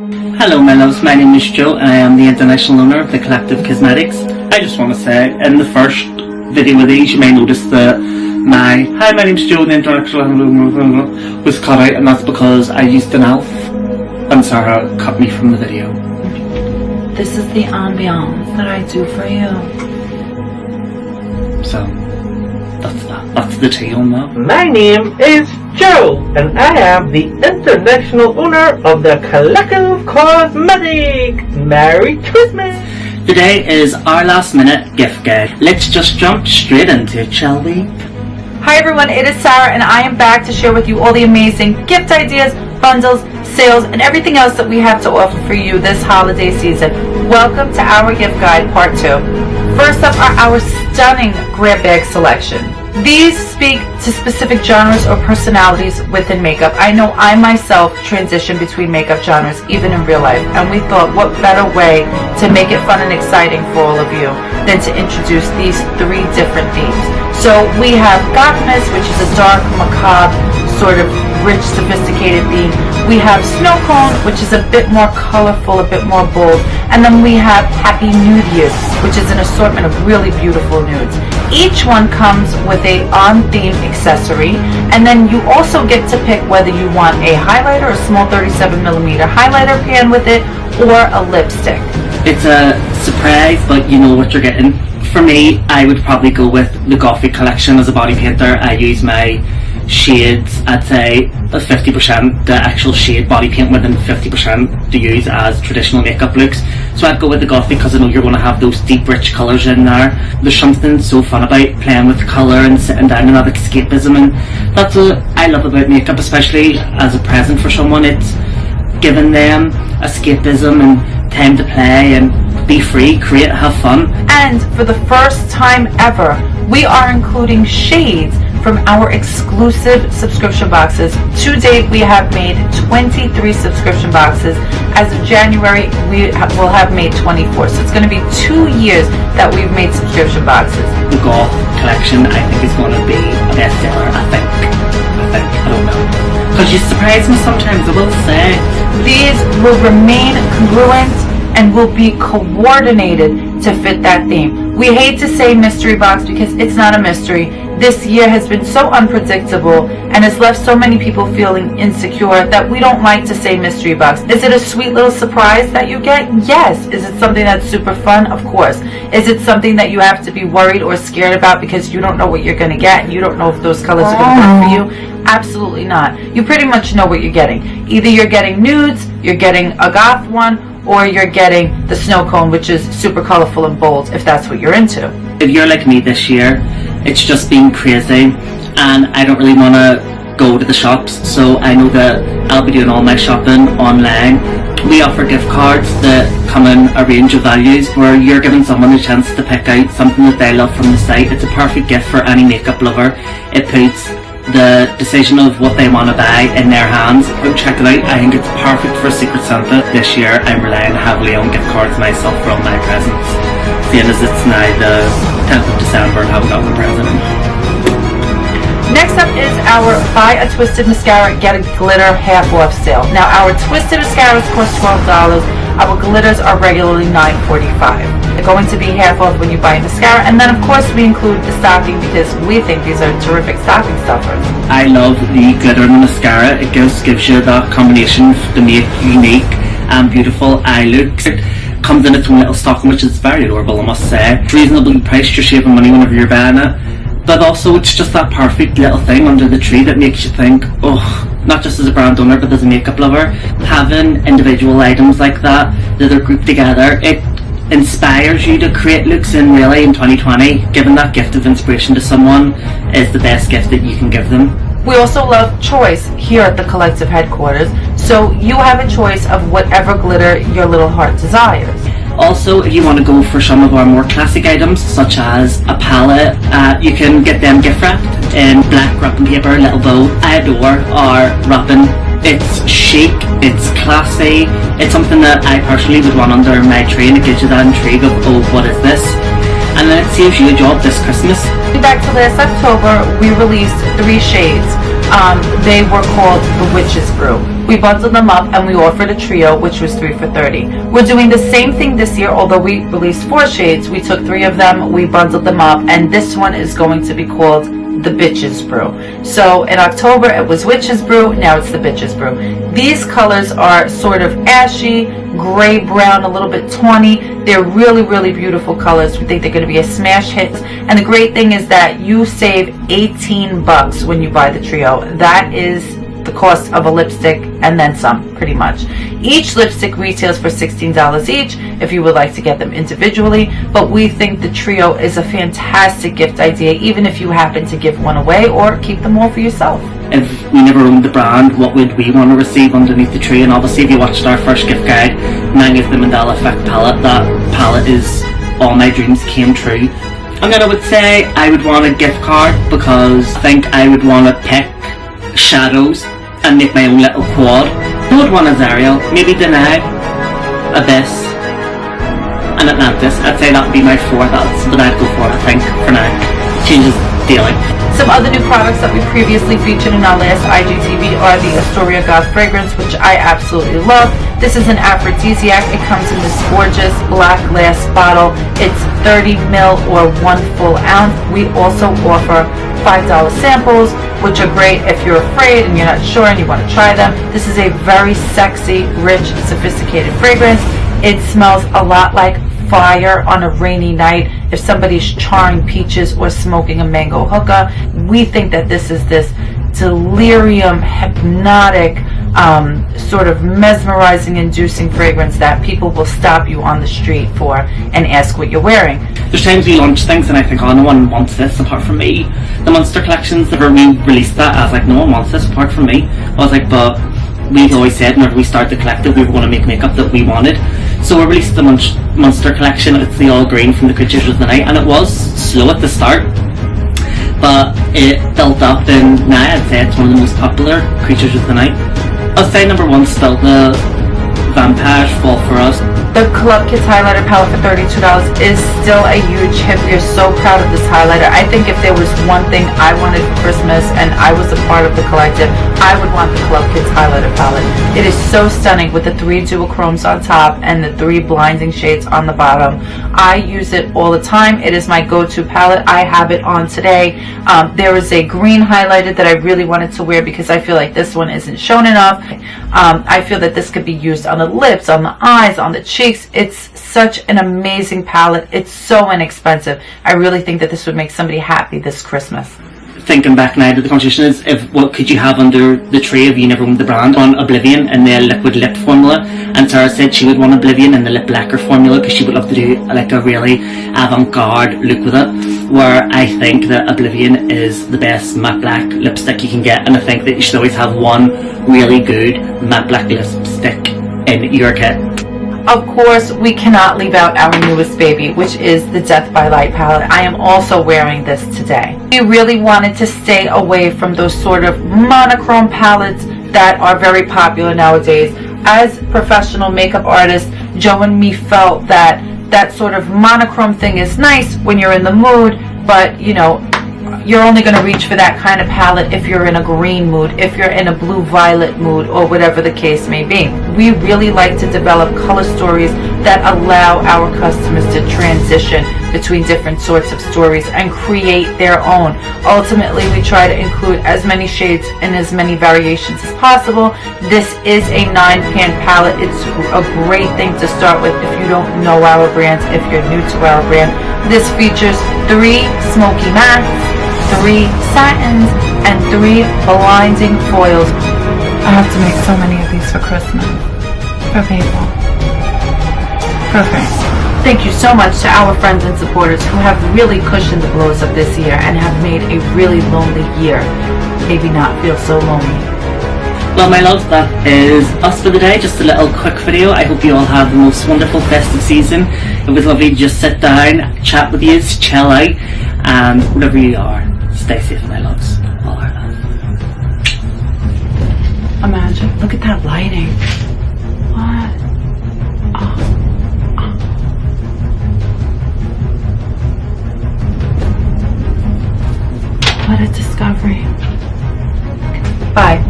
Hello my loves, my name is Joe and I am the international owner of the Collective Cosmetics. I just want to say, in the first video of these you may notice that my name is Joe, the international owner was cut out, and that's because I used an elf and Sarah cut me from the video. This is the ambiance that I do for you. So, that's that. That's the tea on that. My name is Joe, and I am the international owner of the Collective Cosmetics. Merry Christmas! Today is our last minute gift guide. Let's just jump straight into it, shall we? Hi everyone, it is Sarah and I am back to share with you all the amazing gift ideas, bundles, sales, and everything else that we have to offer for you this holiday season. Welcome to our gift guide part 2. First up are our stunning grab bag selection. These speak to specific genres or personalities within makeup. I know I myself transition between makeup genres even in real life, and we thought what better way to make it fun and exciting for all of you than to introduce these 3 different themes. So we have Gothic, which is a dark, macabre, sort of rich, sophisticated theme. We have Snow Cone, which is a bit more colorful, a bit more bold. And then we have Happy Nude Year, which is an assortment of really beautiful nudes. Each one comes with a on-theme accessory, and then you also get to pick whether you want a highlighter, a small 37mm highlighter pan with it, or a lipstick. It's a surprise, but you know what you're getting. For me, I would probably go with the Gothic collection as a body painter. I use my shades, I'd say 50%, the actual shade body paint within 50% to use as traditional makeup looks. So I'd go with the Gothic because I know you're going to have those deep rich colours in there. There's something so fun about playing with colour and sitting down and that escapism, and that's what I love about makeup, especially as a present for someone. It's giving them escapism and time to play and be free, create, have fun. And for the first time ever, we are including shades from our exclusive subscription boxes. To date, we have made 23 subscription boxes. As of January, we will have made 24. So it's going to be 2 years that we've made subscription boxes. The Goth collection, I think, is going to be a bestseller. I think. I don't know. Because you surprise me sometimes, I will say. These will remain congruent and will be coordinated to fit that theme. We hate to say mystery box because it's not a mystery. This year has been so unpredictable and has left so many people feeling insecure that we don't like to say mystery box. Is it a sweet little surprise that you get? Yes. Is it something that's super fun? Of course. Is it something that you have to be worried or scared about because you don't know what you're going to get and you don't know if those colors are going to work for you? Absolutely not. You pretty much know what you're getting. Either you're getting nudes, you're getting a goth one, or you're getting the Snow Cone, which is super colorful and bold, if that's what you're into. If you're like me this year, it's just been crazy and I don't really want to go to the shops, so I know that I'll be doing all my shopping online. We offer gift cards that come in a range of values where you're giving someone a chance to pick out something that they love from the site. It's a perfect gift for any makeup lover. It puts the decision of what they want to buy in their hands. Go check it out. I think it's perfect for Secret Santa. This year I'm relying heavily on gift cards myself for all my presents, seeing as it's now the 10th of December and I haven't gotten a present. Next up is our Buy a Twisted Mascara, Get a Glitter half off sale. Now our Twisted Mascaras cost $12. Our glitters are regularly $9.45. They're going to be half off when you buy a mascara, and then of course we include the stocking because we think these are terrific stocking stuffers. I love the glitter in the mascara. It gives you that combination to make unique and beautiful eye looks. It comes in its own little stocking, which is very adorable, I must say. It's reasonably priced, you're saving money whenever you're buying it. But also it's just that perfect little thing under the tree that makes you think, oh, not just as a brand owner but as a makeup lover, having individual items like that are grouped together, it inspires you to create looks. And really in 2020, giving that gift of inspiration to someone is the best gift that you can give them. We also love choice here at the Collective headquarters, so you have a choice of whatever glitter your little heart desires. Also, if you want to go for some of our more classic items, such as a palette, you can get them gift wrapped in black wrapping paper, little bow. I adore our wrapping. It's chic, it's classy, it's something that I personally would want under my tree, and it gives you that intrigue of, oh, what is this? And then it saves you a job this Christmas. Back to last October, we released 3 shades. They were called the Witch's Brew. We bundled them up and we offered a trio, which was 3 for $30. We're doing the same thing this year, although we released 4 shades. We took 3 of them, we bundled them up, and this one is going to be called the Bitches Brew. So in October it was Witch's Brew, now it's the Bitches Brew. These colors are sort of ashy, gray, brown, a little bit tawny. They're really, really beautiful colors. We think they're going to be a smash hit. And the great thing is that you save $18 when you buy the trio. That is the cost of a lipstick and then some, pretty much. Each lipstick retails for $16 each if you would like to get them individually, but we think the trio is a fantastic gift idea, even if you happen to give one away or keep them all for yourself. If we never owned the brand, what would we want to receive underneath the tree? And obviously if you watched our first gift guide, many of the Mandela Effect palette, that palette is all my dreams came true. And then I would say I would want a gift card, because I think I would want to pick shadows and make my own little quad. I would want a Zariel, maybe Danae, Abyss, and Atlantis. I'd say that would be my 4. That's what I'd go for, I think, for now. Changes daily. Some other new products that we previously featured in our last IGTV are the Astoria God fragrance, which I absolutely love. This is an aphrodisiac. It comes in this gorgeous black glass bottle. It's 30 ml or 1 full ounce. We also offer $5 samples, which are great if you're afraid and you're not sure and you want to try them. This is a very sexy, rich, sophisticated fragrance. It smells a lot like fire on a rainy night if somebody's charring peaches or smoking a mango hookah. We think that this is this delirium, hypnotic, sort of mesmerizing, inducing fragrance that people will stop you on the street for and ask what you're wearing. There's times we launch things and I think, oh, no one wants this apart from me. The Monster collections, whenever we released that, I was like, no one wants this apart from me. I was like, but we've always said whenever we started the collective we were going to make makeup that we wanted. So we released the Monster collection. It's the all green from the Creatures of the Night, and it was slow at the start, but it built up, and now I'd say it's one of the most popular Creatures of the Night. I'll say number 1 still the Vampire Fall for Us. The Club Kids Highlighter palette for $32 is still a huge hit. We are so proud of this highlighter. I think if there was one thing I wanted for Christmas and I was a part of the collective, I would want the Club Kids Highlighter palette. It is so stunning with the 3 duochromes on top and the 3 blinding shades on the bottom. I use it all the time. It is my go-to palette. I have it on today. There is a green highlighter that I really wanted to wear because I feel like this one isn't shown enough. I feel that this could be used on the lips, on the eyes, on the cheeks. It's such an amazing palette. It's so inexpensive. I really think that this would make somebody happy this Christmas. Thinking back now to the conversation is, if what could you have under the tray if you never owned the brand? On Oblivion in the liquid lip formula, and Sarah said she would want Oblivion in the lip lacquer formula because she would love to do like a really avant-garde look with it, where I think that Oblivion is the best matte black lipstick you can get, and I think that you should always have one really good matte black lipstick in your kit. Of course, we cannot leave out our newest baby, which is the Death by Light palette. I am also wearing this today. We really wanted to stay away from those sort of monochrome palettes that are very popular nowadays. As professional makeup artists, Joe and me felt that that sort of monochrome thing is nice when you're in the mood, but you know, you're only going to reach for that kind of palette if you're in a green mood, if you're in a blue-violet mood, or whatever the case may be. We really like to develop color stories that allow our customers to transition between different sorts of stories and create their own. Ultimately, we try to include as many shades and as many variations as possible. This is a 9-pan palette. It's a great thing to start with if you don't know our brands, if you're new to our brand. This features 3 smoky mattes, 3 satins, and 3 blinding foils. I have to make so many of these for Christmas. For people. Perfect. Thank you so much to our friends and supporters who have really cushioned the blows of this year and have made a really lonely year maybe not feel so lonely. Well, my love, that is us for the day. Just a little quick video. I hope you all have the most wonderful festive season. It was lovely to just sit down, chat with you, chill out, and whatever you are, stay safe, my loves. All our love. Imagine, look at that lighting. What? Oh. What a discovery. Look at Bye.